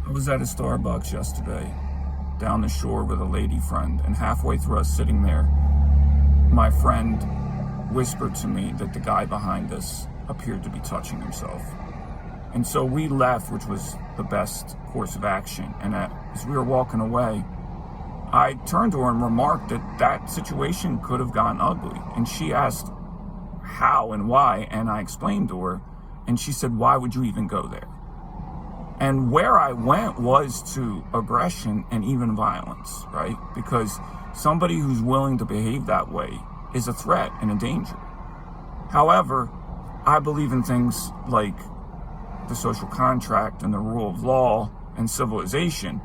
I was at a Starbucks yesterday down the shore with a lady friend, and halfway through us sitting there, my friend whispered to me that the guy behind us appeared to be touching himself. And so we left, which was the best course of action. And as we were walking away, I turned to her and remarked that that situation could have gotten ugly. And she asked how and why, and I explained to her, and she said, "Why would you even go there?" And where I went was to aggression and even violence, right? Because somebody who's willing to behave that way is a threat and a danger. However, I believe in things like the social contract and the rule of law and civilization,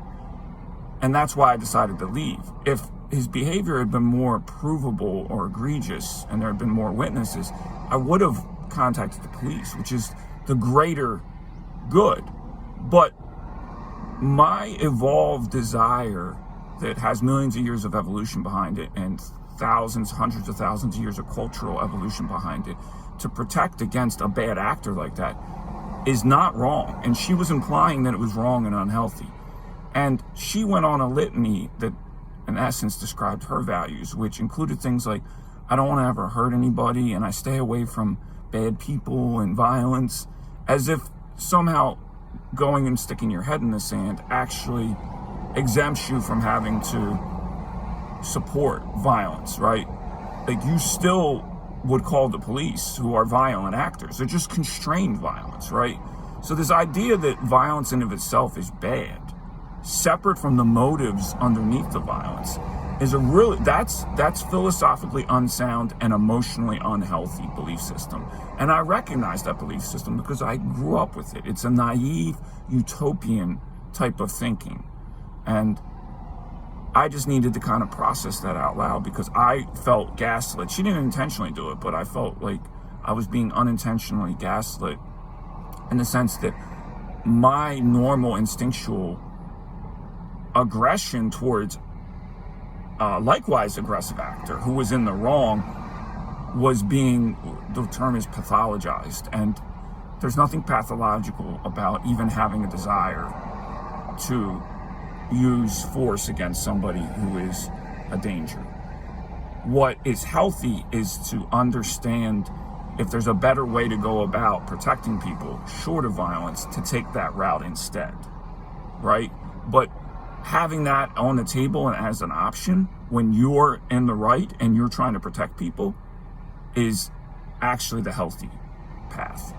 and that's why I decided to leave. If his behavior had been more provable or egregious and there had been more witnesses, I would have contacted the police, which is the greater good. But my evolved desire that has millions of years of evolution behind it and thousands, hundreds of thousands of years of cultural evolution behind it to protect against a bad actor like that is not wrong. And she was implying that it was wrong and unhealthy. And she went on a litany that in essence described her values, which included things like, I don't want to ever hurt anybody and I stay away from bad people and violence, as if somehow going and sticking your head in the sand actually exempts you from having to support violence, right? Like, you still would call the police, who are violent actors. They're just constrained violence, right? So this idea that violence in of itself is bad, separate from the motives underneath the violence, is a really, that's philosophically unsound and emotionally unhealthy belief system. And I recognize that belief system because I grew up with it. It's a naive, utopian type of thinking. And I just needed to kind of process that out loud because I felt gaslit. She didn't intentionally do it, but I felt like I was being unintentionally gaslit in the sense that my normal instinctual aggression towards likewise aggressive actor who was in the wrong was being, the term is pathologized. And there's nothing pathological about even having a desire to use force against somebody who is a danger. What is healthy is to understand if there's a better way to go about protecting people short of violence, to take that route instead, right? But having that on the table and as an option when you're in the right and you're trying to protect people is actually the healthy path.